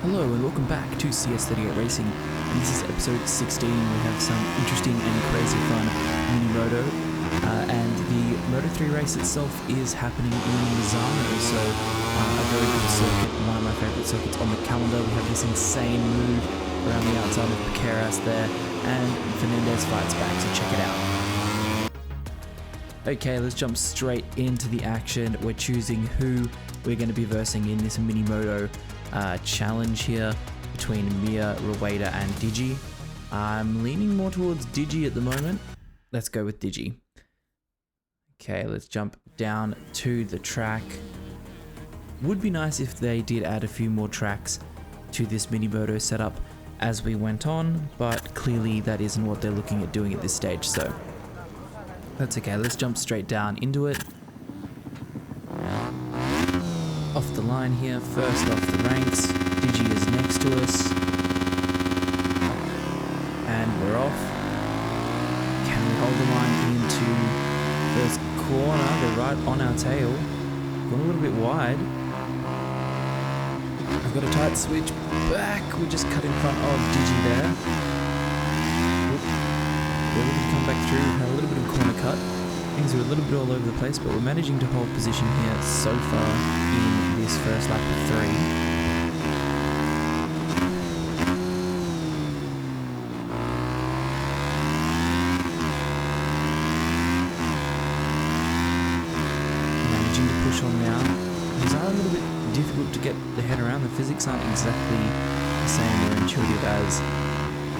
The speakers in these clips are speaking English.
Hello and welcome back to CS38 Racing, and this is episode 16. We have some interesting and crazy fun mini moto, and the Moto3 race itself is happening in Misano, so a very good circuit, one of my favourite circuits on the calendar. We have this insane move around the outside of Piqueras there, and Fernandez fights back, so check it out. Okay, let's jump straight into the action. We're choosing who we're going to be versing in this mini moto challenge here between Mia, Rueda and Digi. I'm leaning more towards Digi at the moment. Let's go with Digi. Okay, let's jump down to the track. Would be nice if they did add a few more tracks to this mini moto setup as we went on, but clearly that isn't what they're looking at doing at this stage, so that's okay. Let's jump straight down into it. Off the line here, first off the ranks. Digi is next to us. And we're off. Can we hold the line into first corner? They're right on our tail. Gone a little bit wide. I've got a tight switch back. We just cut in front of Digi there. Oop. We're looking to come back through. We've had a little bit of corner cut. Things are a little bit all over the place, but we're managing to hold position here so far in this first lap of 3. Managing to push on now. These are a little bit difficult to get the head around. The physics aren't exactly the same or intuitive as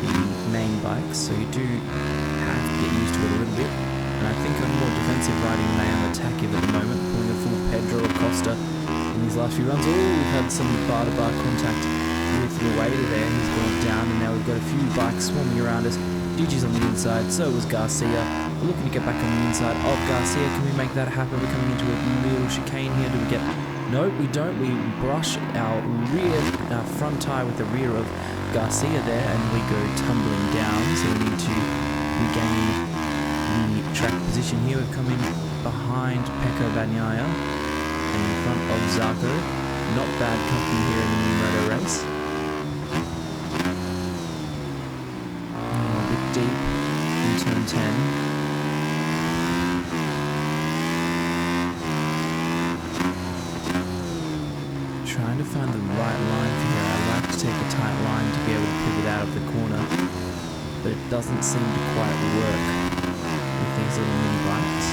the main bikes, so you do have to get used to it a little bit. And I think I'm more defensive riding than I am attackive at the moment, pulling a full Pedro Acosta in these last few runs. Oh, we've had some bar-to-bar contact with Rueda there. He's gone down, and now we've got a few bikes swarming around us. Digi's on the inside, so was Garcia. We're looking to get back on the inside of Garcia. Can we make that happen? We're coming into a little chicane here. Do we get... No, we don't. We brush our front tyre with the rear of Garcia there, and we go tumbling down. So we need to regain the track position here. We're coming behind Pecco Bagnaia and in front of Zarco. Not bad company here in the new moto race. A bit deep in turn 10. Trying to find the right line for here. I like to take a tight line to be able to pivot out of the corner, but it doesn't seem to quite work with these little mini bikes.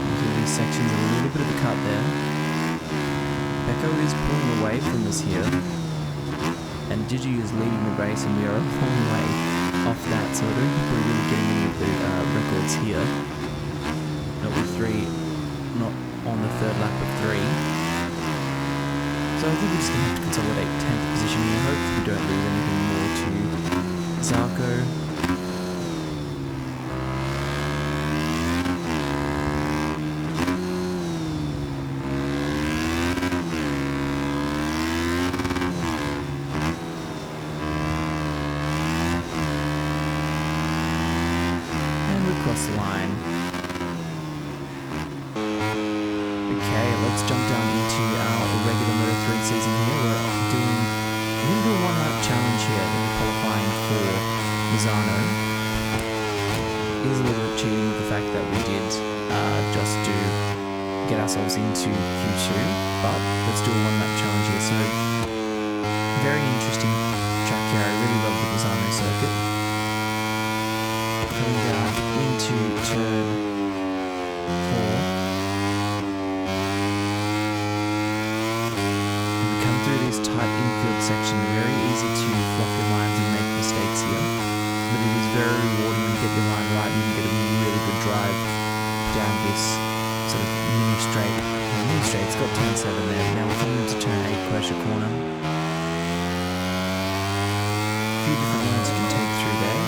Into these sections, a little bit of a cut there. Pecco is pulling away from us here, and Digi is leading the race, and we are a long way off that, so I don't think we're really getting any of the records here. Not with 3, not on the third lap of 3. So I think we're just going to have to consolidate 10th position here. Hopefully we don't lose anything more to Zarco. Across the line. Okay, let's jump down into our regular Moto3 season here. We're going to do a one-lap challenge here in the qualifying for Misano. It is a little bit cheating with the fact that we did just get ourselves into Q2, but let's do a one-lap challenge here. So, very interesting track here. I really love the Misano circuit. Coming down into turn 4. And we come through this tight infield section. Very easy to flop your lines and make mistakes here. But it is very rewarding when you get your line right and you can get a really good drive down this sort of mini straight. Mini straight, it's got turn 7 there. Now we're coming into turn 8 pressure corner. A few different lines you can take through there.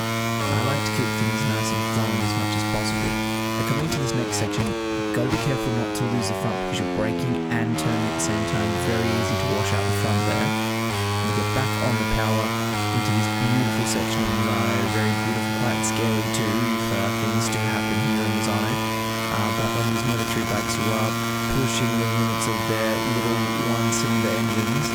I like to keep things nice and flowing as much as possible. Now coming into this next section, you've got to be careful not to lose the front because you're braking and turning at the same time. Very easy to wash out the front there. into this beautiful section of Misano. Very beautiful, quite scary too if things do happen here in Misano. But on these Moto3 bikes who are pushing the limits of their little one-cylinder engines.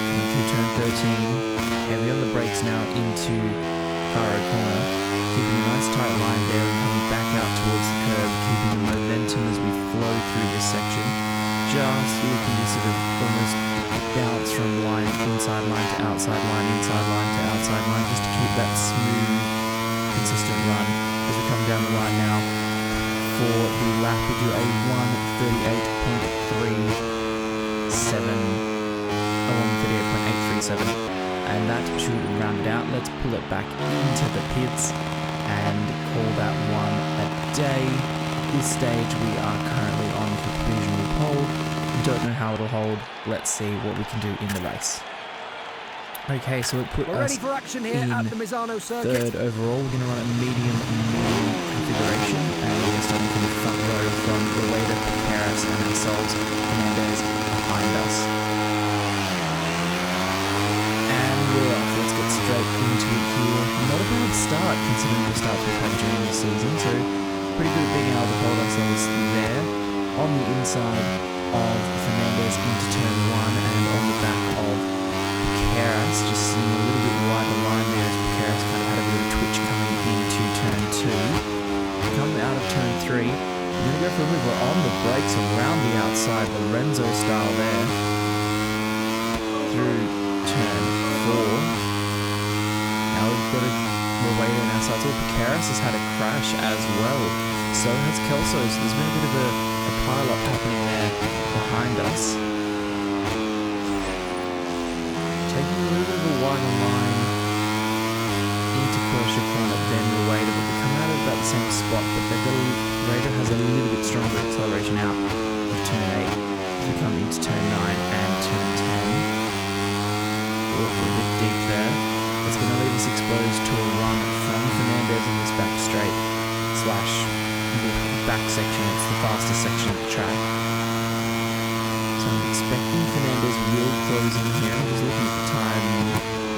Coming through turn 13, heavy on the brakes now into Faro corner, keeping a nice tight line there and coming back out towards the curb, keeping the momentum as we flow through this section. Just looking to sort of almost bounce from line, inside line to outside line, inside line to outside line, just to keep that smooth, consistent run. As we come down the line now for the lap, we do a 138.837, and that should round it out. Let's pull it back into the pits and call that one a day. At this stage we are currently on the provisional pole. Don't know how it'll hold. Let's see what we can do in the race. Okay, so it put us for action here in at the Misano circuit. third overall. We're going to run a medium configuration, and we're starting from the front row from Rueda, Paris, and ourselves, Fernandez behind us. And we're off. Let's get straight into it here. Not a bad start considering the starts we've had during the season, so pretty good at being able to hold ourselves there. On the inside of Fernandez into turn 1 and on the back of Paris, just seeing a little bit wider line there as Paris kind of had a bit of twitch coming into turn 2. Come out of turn 3, we're going to go for a move. We're on the brakes around the outside, Lorenzo style there, through turn 4. Now we've got we're waiting on our side. So Paris has had a crash as well. So has Kelso, so there's been a bit of a pile-up happening there behind us. Taking a little bit of a wider line into Corsia corner, then Rueda, but we come out of about the same spot, but Rueda has a little bit stronger acceleration out of turn 8 as we come into turn 9 and turn 10. A little bit deep there. It's going to leave us exposed to a run from Fernandez in this back straight slash back section. It's the fastest section of the track. So I'm expecting Fernandez will close in here. I'm just looking at the time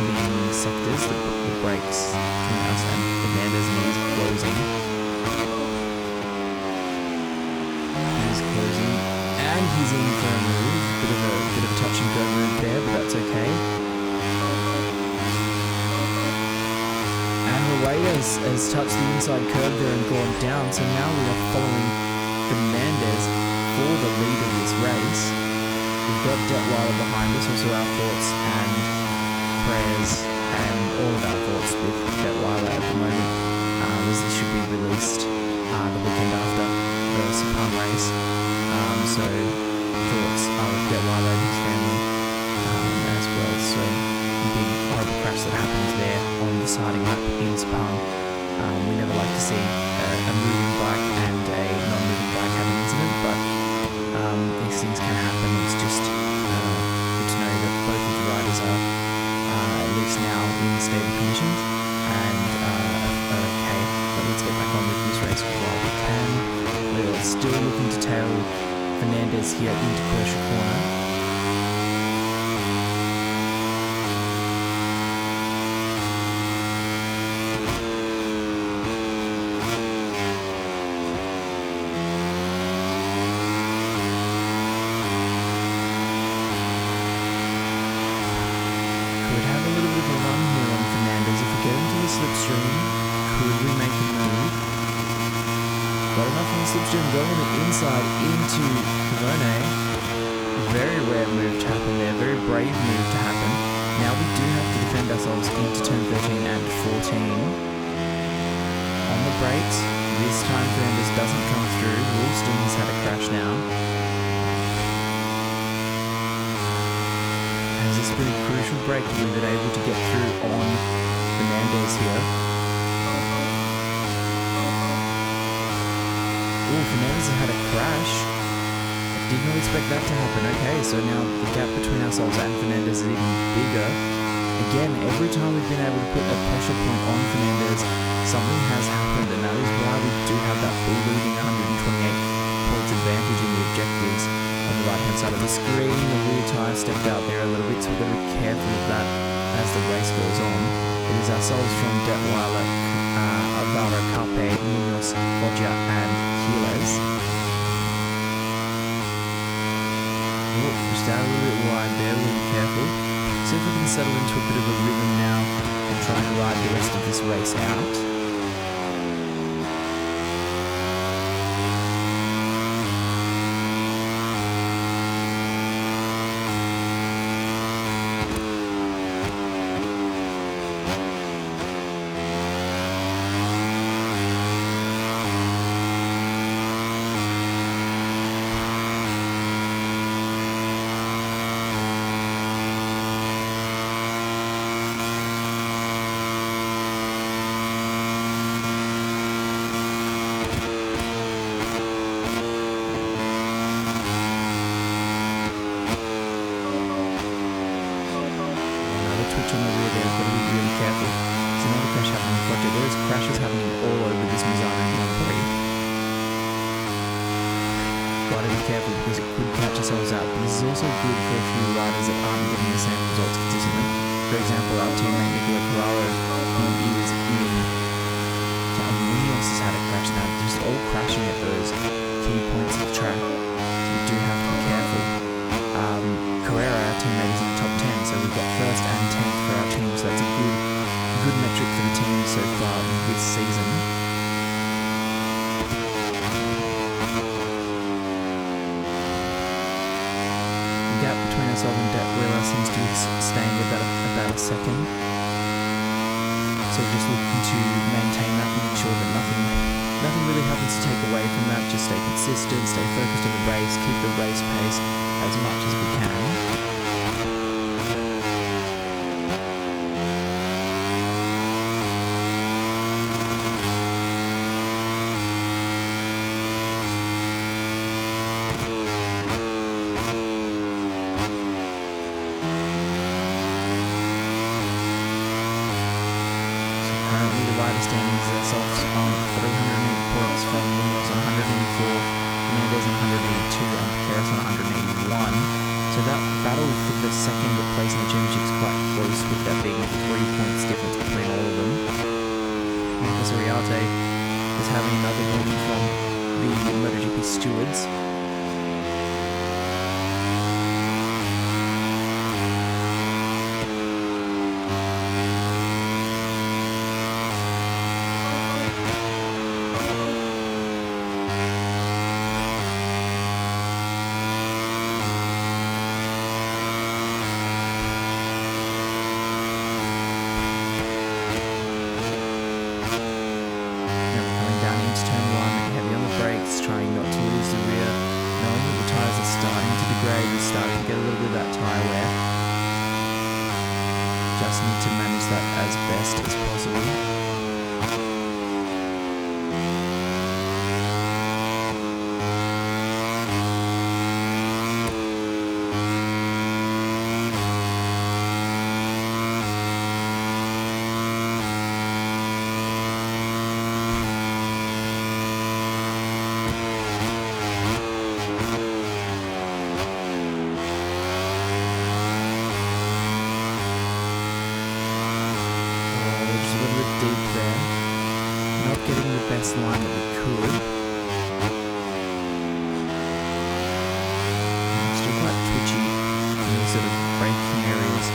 leading sectors, the brakes coming us, and Fernandez is closing. He's closing. And he's in for a move. Bit of a touch and go move there, but that's okay. Has touched the inside curve there and gone down, so now we are following Fernandez for the lead of this race. We've got Detweiler behind us, also our thoughts and prayers and all of our thoughts with Detweiler at the moment, as this should be released the weekend after the Sepang race. So thoughts are with Detweiler and his family as well. So big horrible crash that happens there on the starting lap in Sepang. We never like to see a moving bike and a non-moving bike have an incident, but these things can happen. It's just good to know that both of the riders are at least now in stable conditions and are okay. But let's get back on with this race while we can. We're still looking to tail Fernandez here into Corsia corner. Slipstream going on the inside into Cavone. Very rare move to happen there, very brave move to happen. Now we do have to defend ourselves into turn 13 and 14. On the brakes, this time Fernandez doesn't come through. Woolston has had a crash now. Has this been a crucial break that we've been able to get through on Fernandez here? Fernandez has had a crash. I did not expect that to happen. Okay, so now the gap between ourselves and Fernandez is even bigger. Again, every time we've been able to put a pressure point on Fernandez, something has happened, and that is why we do have that full leading 128 points advantage in the objectives. on the right hand side of the screen. The rear tyre stepped out there a little bit, so we've got to be careful of that as the race goes on. It is ourselves from Detweiler, Alvaro, Carpe, Munoz, Foggia and Giles. Oh, pushed out a little bit wide there, we'll be careful. See if we can settle into a bit of a rhythm now and try and ride the rest of this race out. On the rear there, got to be really careful. There's another crash happening in Foggia. There is crashes happening all over this Misano Grand Prix. Got to be careful because it could catch ourselves out. But this is also good for a few riders that aren't getting the same results consistently. For example, our teammate Nicola Carraro, who is in Munoz has had a crash now. They're just all crashing at those key points of the track. So we do have to be careful. Carrera, our teammate, is in the top 10, so we've got first and 10th for our team, so that's a good metric for the team so far this season. The gap between ourselves and Detweiler seems to be staying about a second. So we're just looking to maintain that, make sure that nothing really happens to take away from that. Just stay consistent, stay focused on the race, keep the race pace as much as we can. Currently the rider standings is ourselves on 308 points from Munoz on 184, Fernandez on 182 and Paris on 181. So that battle for the second place in the championship is quite close, with that being 3 points difference between all of them. Marcus Ariarte is having another win from the MotoGP stewards. Trying not to lose the rear, knowing that the tyres are starting to degrade, we're starting to get a little bit of that tyre wear. Just need to manage that as best as possible. Deep there, not getting the best line that we could. Still quite twitchy in these sort of braking areas,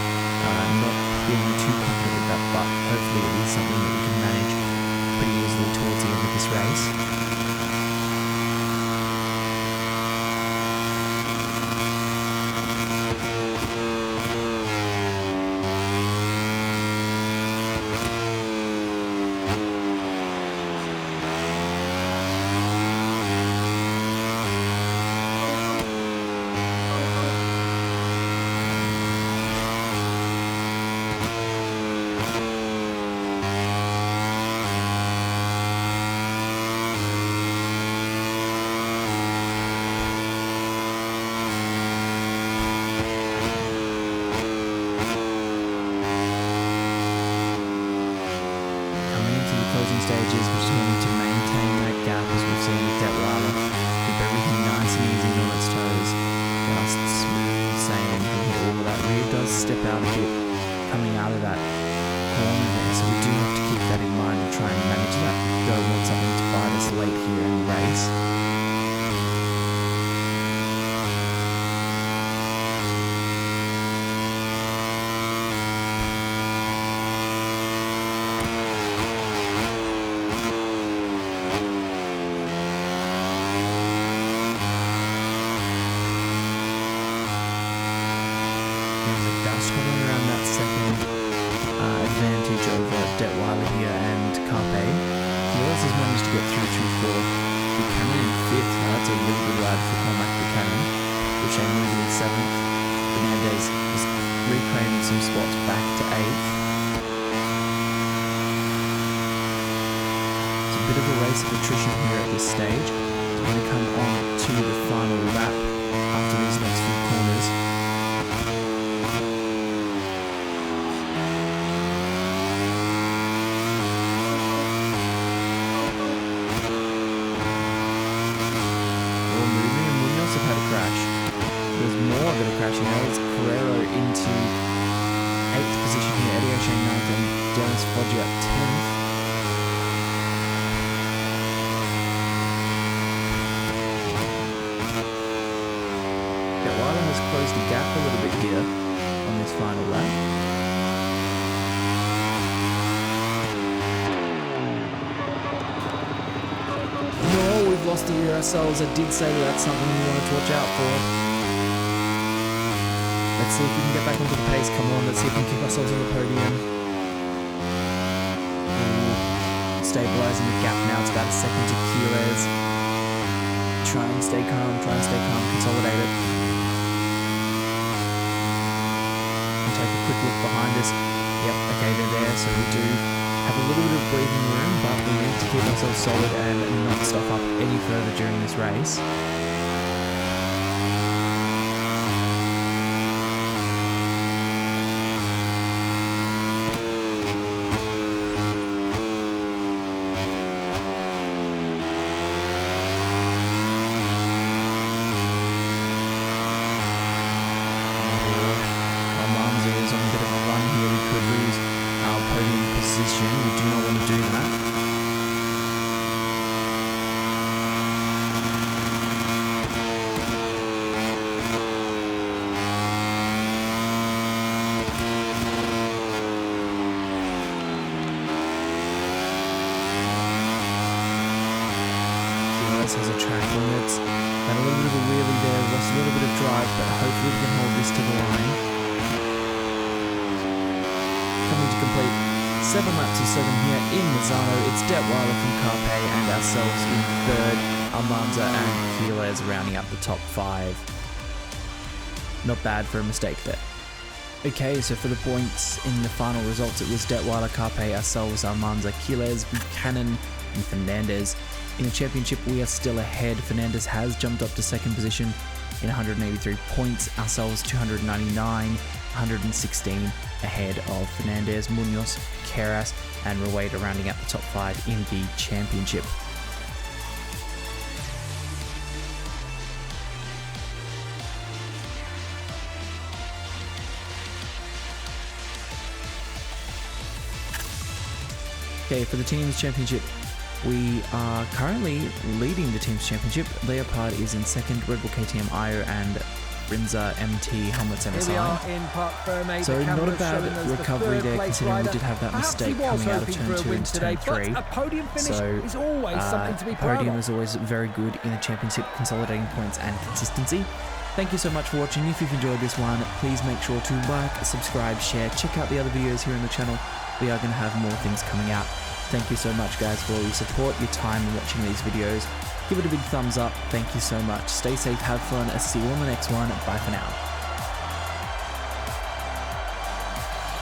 not feeling too confident with that, but hopefully it is something that we can manage pretty easily towards the end of this race. step out a bit coming out of that corner there, so we do have to keep that in mind and try and manage that. Don't want something to bite us late here in the race. Around that second advantage over Detweiler here and Carpe. Keyless has managed to get through to fourth. Buchanan in fifth. That's a really good ride for Cormac Buchanan. Boucher moving in seventh. Fernandez has reclaimed some spots back to eighth. It's a bit of a race of attrition here at this stage. We're going to come on to the final lap after these next few corners. Crashing out, it's Carrero into 8th position here, Eddie O'Shea 9th and Dennis Foggia 10th. Detweiler has closed the gap a little bit here on this final lap. No, we've lost the rear ourselves. I did say that's something we wanted to watch out for. Let's see if we can get back onto the pace. Come on, let's see if we can keep ourselves on the podium. Stabilizing the gap now. It's about a second to Keyless. Try and stay calm, consolidate it. And take a quick look behind us. Yep, okay, they're there, so we do have a little bit of breathing room, but we need to keep ourselves solid and not stop up any further during this race. We do not want to do that. Keyless has a track limit. Got a little bit of a wheelie there, lost a little bit of drive, but hopefully we can hold this to the line. Coming to complete 7 laps of 7 here in Mazzano. It's Detweiler from Carpe and ourselves in third. Almanza and Keyless rounding up the top 5. Not bad for a mistake there. Okay, so for the points in the final results, it was Detweiler, Carpe, ourselves, Almanza, Keyless, Buchanan and Fernandez. In the championship, we are still ahead. Fernandez has jumped up to second position in 183 points. Ourselves 299, 116 ahead of Fernandez, Munoz, Keras and Rueda rounding out the top 5 in the championship. Okay, for the team's championship, we are currently leading the team's championship. Leopard is in second, Red Bull KTM IO and Brinza MT helmets MSI. So not a bad recovery there, considering we did have that mistake coming out of turn 2 into turn 3. So podium is always very good in the championship, consolidating points and consistency. Thank you so much for watching. If you've enjoyed this one, please make sure to like, subscribe, share, check out the other videos here on the channel. We are going to have more things coming out. Thank you so much guys for all your support, your time in watching these videos. Give it a big thumbs up. Thank you so much. Stay safe, have fun. I'll see you on the next one. Bye for now.